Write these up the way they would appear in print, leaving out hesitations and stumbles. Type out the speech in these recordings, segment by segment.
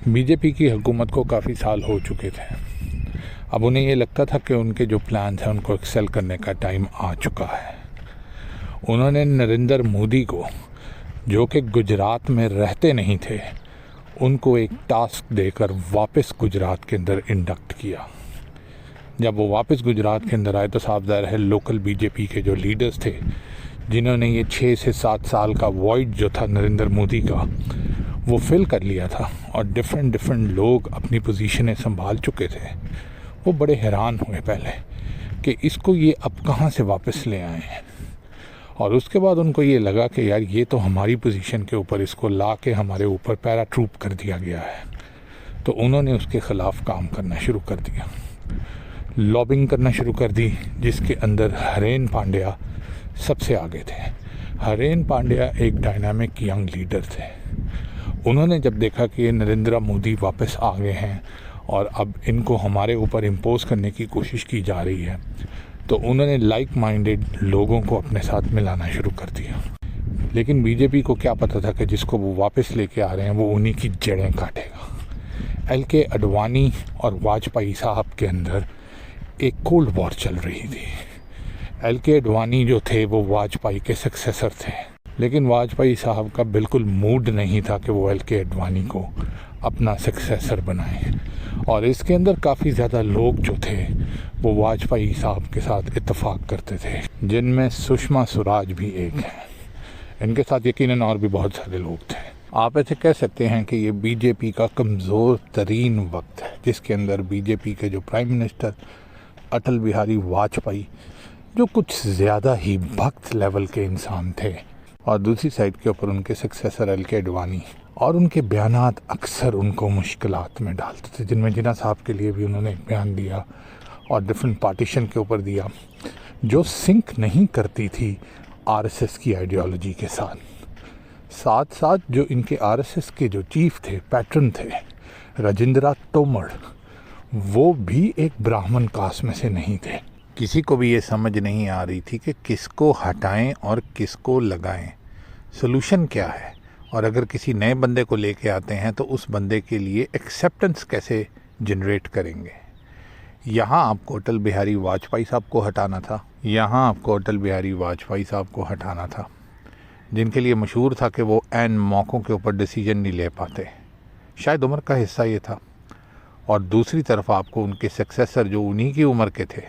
BJP की हुकूमत को काफ़ी साल हो चुके थे। अब उन्हें ये लगता था कि उनके जो प्लान हैं उनको एक्सेल करने का टाइम आ चुका है। उन्होंने नरेंद्र मोदी को, जो कि गुजरात में रहते नहीं थे, उनको एक टास्क देकर वापस गुजरात के अंदर इंडक्ट किया। जब वो वापस गुजरात के अंदर आए तो साफ ज़ाहिर है लोकल बीजेपी के जो लीडर्स थे, जिन्होंने ये 6 से 7 साल का वॉइड जो था नरेंद्र मोदी का, वो फिल कर लिया था और डिफरेंट लोग अपनी पोजीशनें संभाल चुके थे, वो बड़े हैरान हुए पहले कि इसको ये अब कहाँ से वापस ले आए हैं। और उसके बाद उनको ये लगा कि यार ये तो हमारी पोजीशन के ऊपर इसको ला के हमारे ऊपर पैराट्रूप कर दिया गया है। तो उन्होंने उसके ख़िलाफ़ काम करना शुरू कर दिया, लॉबिंग करना शुरू कर दी, जिसके अंदर हरेन पांड्या सबसे आगे थे। हरेन पांड्या एक डायनामिक यंग लीडर थे। उन्होंने जब देखा कि ये नरेंद्र मोदी वापस आ गए हैं और अब इनको हमारे ऊपर इम्पोज करने की कोशिश की जा रही है, तो उन्होंने लाइक माइंडेड लोगों को अपने साथ मिलाना शुरू कर दिया। लेकिन बीजेपी को क्या पता था कि जिसको वो वापस लेके आ रहे हैं वो उन्हीं की जड़ें काटेगा। LK अडवाणी और वाजपेयी साहब के अंदर एक कोल्ड वॉर चल रही थी। LK अडवाणी जो थे वो वाजपेयी के सक्सेसर थे, लेकिन वाजपेयी साहब का बिल्कुल मूड नहीं था कि वो LK अडवाणी को अपना सक्सेसर बनाएं। और इसके अंदर काफ़ी ज़्यादा लोग जो थे वो वाजपेयी साहब के साथ इत्तेफाक करते थे, जिनमें सुषमा स्वराज भी एक है। इनके साथ यकीनन और भी बहुत सारे लोग थे। आप ऐसे कह सकते हैं कि ये बीजेपी का कमज़ोर तरीन वक्त है, जिसके अंदर बीजेपी के जो प्राइम मिनिस्टर अटल बिहारी वाजपेयी, जो कुछ ज़्यादा ही भक्त लेवल के इंसान थे, और दूसरी साइड के ऊपर उनके सक्सेसर LK अडवाणी, और उनके बयानात अक्सर उनको मुश्किलात में डालते थे, जिनमें जिन्ना साहब के लिए भी उन्होंने एक बयान दिया और डिफरेंट पार्टीशन के ऊपर दिया, जो सिंक नहीं करती थी RSS की आइडियोलॉजी के साथ साथ जो इनके RSS के जो चीफ थे, पैटर्न थे, राजेंद्र तोमर, वो भी एक ब्राह्मण कास्ट में से नहीं थे। किसी को भी ये समझ नहीं आ रही थी कि किसको हटाएं और किसको लगाएं, सॉल्यूशन क्या है, और अगर किसी नए बंदे को लेके आते हैं तो उस बंदे के लिए एक्सेप्टेंस कैसे जनरेट करेंगे। यहाँ आपको अटल बिहारी वाजपेयी साहब को हटाना था, जिनके लिए मशहूर था कि वो एन मौक़ों के ऊपर डिसीजन नहीं ले पाते, शायद उम्र का हिस्सा ये था। और दूसरी तरफ आपको उनके सक्सेसर जो उन्हीं की उम्र के थे,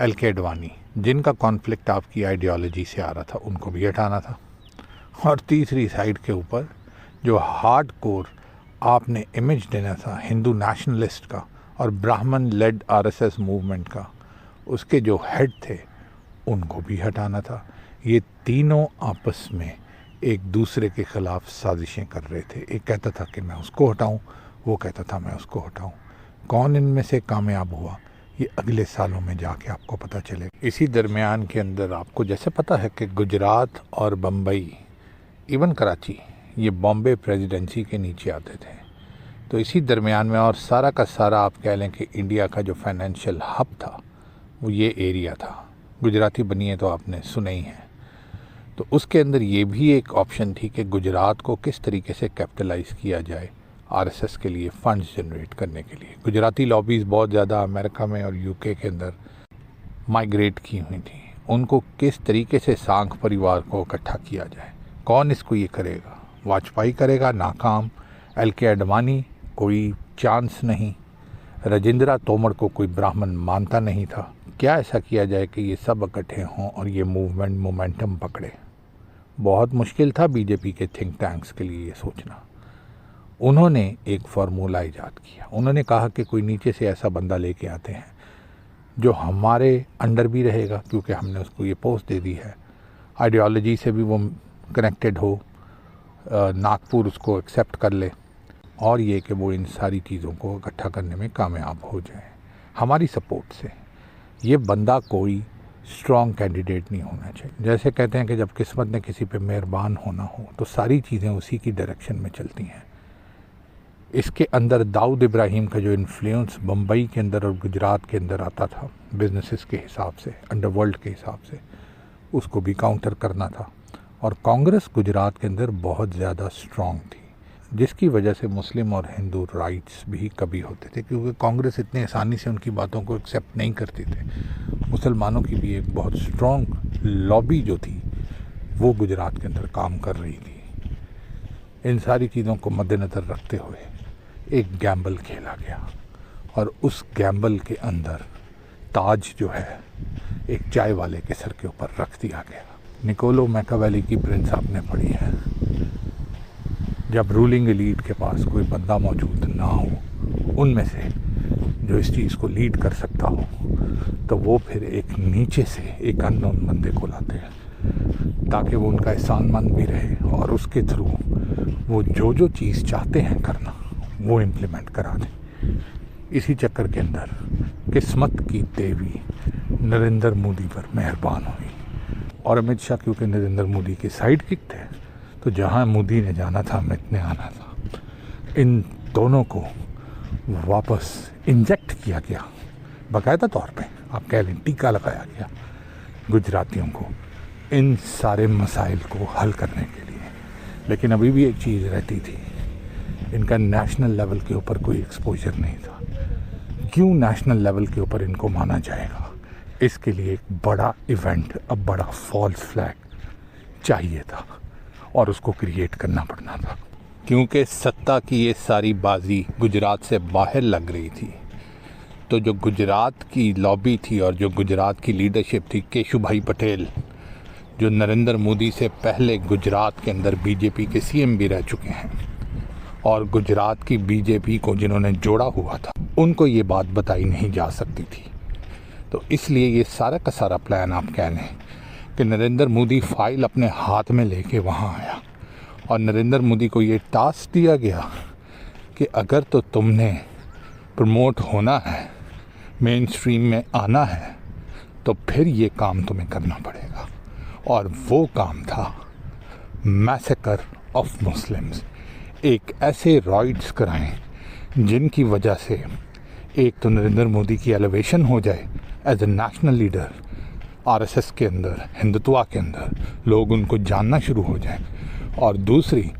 LK अडवाणी, जिनका कॉन्फ्लिक्ट आपकी आइडियोलॉजी से आ रहा था, उनको भी हटाना था। और तीसरी साइड के ऊपर जो हार्ड कोर आपने इमेज देना था हिंदू नेशनलिस्ट का और ब्राह्मण लेड RSS मूवमेंट का, उसके जो हेड थे, उनको भी हटाना था। ये तीनों आपस में एक दूसरे के ख़िलाफ़ साजिशें कर रहे थे। एक कहता था कि मैं उसको हटाऊं, वो कहता था मैं उसको हटाऊं। कौन इनमें से कामयाब हुआ, ये अगले सालों में जाके आपको पता चलेगा। इसी दरमियान के अंदर आपको जैसे पता है कि गुजरात और बम्बई, इवन कराची, ये बॉम्बे प्रेसिडेंसी के नीचे आते थे। तो इसी दरमियान में, और सारा का सारा आप कह लें कि इंडिया का जो फाइनेंशियल हब था वो ये एरिया था। गुजराती बनिए तो आपने सुने ही हैं। तो उसके अंदर ये भी एक ऑप्शन थी कि गुजरात को किस तरीके से कैपिटलाइज किया जाए RSS के लिए फंड्स जनरेट करने के लिए। गुजराती लॉबीज़ बहुत ज़्यादा अमेरिका में और UK के अंदर माइग्रेट की हुई थी। उनको किस तरीके से सांख परिवार को इकट्ठा किया जाए, कौन इसको ये करेगा। वाजपेयी करेगा, नाकाम। LK अडवाणी, कोई चांस नहीं। राजेंद्र तोमर को कोई ब्राह्मण मानता नहीं था। क्या ऐसा किया जाए कि ये सब इकट्ठे हों और ये मूवमेंट मोमेंटम पकड़े। बहुत मुश्किल था बीजेपी के थिंक टैंक्स के लिए ये सोचना। उन्होंने एक फार्मूला ईजाद किया। उन्होंने कहा कि कोई नीचे से ऐसा बंदा लेके आते हैं जो हमारे अंडर भी रहेगा, क्योंकि हमने उसको ये पोस्ट दे दी है, आइडियोलॉजी से भी वो कनेक्टेड हो, नागपुर उसको एक्सेप्ट कर ले, और ये कि वो इन सारी चीज़ों को इकट्ठा करने में कामयाब हो जाए हमारी सपोर्ट से। ये बंदा कोई स्ट्रॉन्ग कैंडिडेट नहीं होना चाहिए। जैसे कहते हैं कि जब किस्मत ने किसी पे मेहरबान होना हो तो सारी चीज़ें उसी की डायरेक्शन में चलती हैं। इसके अंदर दाऊद इब्राहिम का जो इन्फ्लुएंस बम्बई के अंदर और गुजरात के अंदर आता था बिजनेसेस के हिसाब से, अंडरवर्ल्ड के हिसाब से, उसको भी काउंटर करना था। और कांग्रेस गुजरात के अंदर बहुत ज़्यादा स्ट्रॉन्ग थी। जिसकी वजह से मुस्लिम और हिंदू राइट्स भी कभी होते थे, क्योंकि कांग्रेस इतनी आसानी से उनकी बातों को एक्सेप्ट नहीं करती थे। मुसलमानों की भी एक बहुत स्ट्रॉन्ग लॉबी जो थी वो गुजरात के अंदर काम कर रही थी। इन सारी चीज़ों को मद्देनज़र रखते हुए एक गैम्बल खेला गया और उस गैम्बल के अंदर ताज जो है एक चाय वाले के सर के ऊपर रख दिया गया। निकोलो मैकियावेली की प्रिंस आपने पढ़ी है। जब रूलिंग एलीट के पास कोई बंदा मौजूद ना हो उनमें से जो इस चीज़ को लीड कर सकता हो, तो वो फिर एक नीचे से एक अननोन बंदे को लाते हैं ताकि वो उनका एहसानमंद भी रहे और उसके थ्रू वो जो चीज़ चाहते हैं करना वो इम्प्लीमेंट करा दें। इसी चक्कर के अंदर किस्मत की देवी नरेंद्र मोदी पर मेहरबान हुई और अमित शाह क्योंकि नरेंद्र मोदी के साइड किक थे, तो जहाँ मोदी ने जाना था अमित ने आना था। इन दोनों को वापस इंजेक्ट किया गया, बाकायदा तौर पे आप कह लें टीका लगाया गया गुजरातियों को इन सारे मसाइल को हल करने के लिए। लेकिन अभी भी एक चीज़ रहती थी, इनका नेशनल लेवल के ऊपर कोई एक्सपोजर नहीं था। क्यों नेशनल लेवल के ऊपर इनको माना जाएगा? इसके लिए एक बड़ा इवेंट, अब बड़ा फॉल्स फ्लैग चाहिए था और उसको क्रिएट करना पड़ना था, क्योंकि सत्ता की ये सारी बाजी गुजरात से बाहर लग रही थी। तो जो गुजरात की लॉबी थी और जो गुजरात की लीडरशिप थी, केशुभाई पटेल जो नरेंद्र मोदी से पहले गुजरात के अंदर बीजेपी के सीएम भी रह चुके हैं और गुजरात की बीजेपी को जिन्होंने जोड़ा हुआ था, उनको ये बात बताई नहीं जा सकती थी। तो इसलिए ये सारा का सारा प्लान आप कह लें कि नरेंद्र मोदी फाइल अपने हाथ में लेके वहाँ आया और नरेंद्र मोदी को ये टास्क दिया गया कि अगर तो तुमने प्रमोट होना है, मेन स्ट्रीम में आना है, तो फिर ये काम तुम्हें करना पड़ेगा। और वो काम था मैसेकर ऑफ मुस्लिम्स। एक ऐसे राइट्स कराएं जिनकी वजह से एक तो नरेंद्र मोदी की एलिवेशन हो जाए as a national leader, RSS के अंदर, हिंदुत्वा के अंदर लोग उनको जानना शुरू हो जाएं, और दूसरी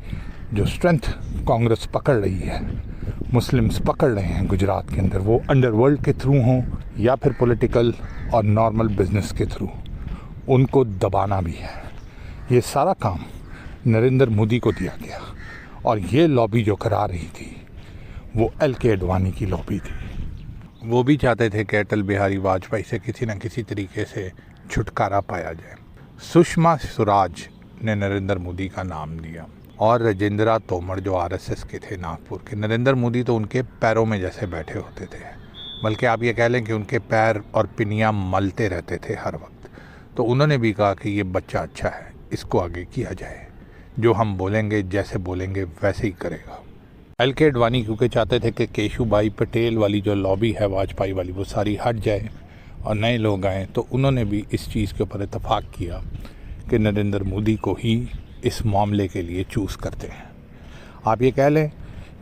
जो स्ट्रेंथ कांग्रेस पकड़ रही है, मुस्लिम्स पकड़ रहे हैं गुजरात के अंदर, वो अंडरवर्ल्ड के थ्रू हों या फिर पॉलिटिकल और नॉर्मल बिजनेस के थ्रू, उनको दबाना भी है। ये सारा काम नरेंद्र मोदी को दिया गया और ये लॉबी जो करा रही थी वो एल.के. अडवाणी की लॉबी थी। वो भी चाहते थे कि अटल बिहारी वाजपेयी से किसी न किसी तरीके से छुटकारा पाया जाए। सुषमा स्वराज ने नरेंद्र मोदी का नाम दिया और राजेंद्र तोमर जो आरएसएस के थे नागपुर के, नरेंद्र मोदी तो उनके पैरों में जैसे बैठे होते थे, बल्कि आप ये कह लें कि उनके पैर और पिनियाँ मलते रहते थे हर वक्त। तो उन्होंने भी कहा कि ये बच्चा अच्छा है, इसको आगे किया जाए, जो हम बोलेंगे जैसे बोलेंगे वैसे ही करेगा। एल.के. अडवाणी क्योंकि चाहते थे कि केशुभाई पटेल वाली जो लॉबी है वाजपेयी वाली वो सारी हट जाए और नए लोग आएँ, तो उन्होंने भी इस चीज़ के ऊपर इत्तेफाक किया कि नरेंद्र मोदी को ही इस मामले के लिए चूज़ करते हैं। आप ये कह लें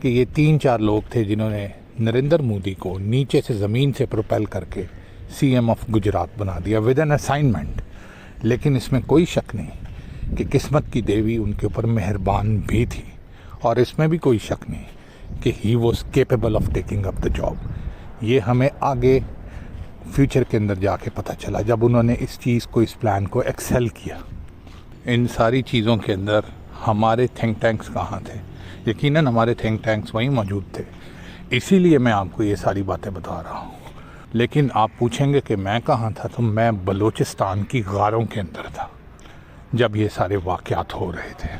कि ये 3-4 लोग थे जिन्होंने नरेंद्र मोदी को नीचे से ज़मीन से प्रोपेल करके सीएम ऑफ गुजरात बना दिया विद एन असाइनमेंट। लेकिन इसमें कोई शक नहीं कि किस्मत की देवी उनके ऊपर मेहरबान भी थी और इसमें भी कोई शक नहीं कि he was capable of taking up the job. ये हमें आगे फ्यूचर के अंदर जाके पता चला जब उन्होंने इस चीज़ को, इस प्लान को एक्सेल किया। इन सारी चीज़ों के अंदर हमारे थिंक टैंक्स कहाँ थे? यकीनन हमारे थिंक टैंक्स वहीं मौजूद थे, इसीलिए मैं आपको ये सारी बातें बता रहा हूँ। लेकिन आप पूछेंगे कि मैं कहाँ था, तो मैं बलूचिस्तान की गारों के अंदर था जब ये सारे वाक़यात हो रहे थे।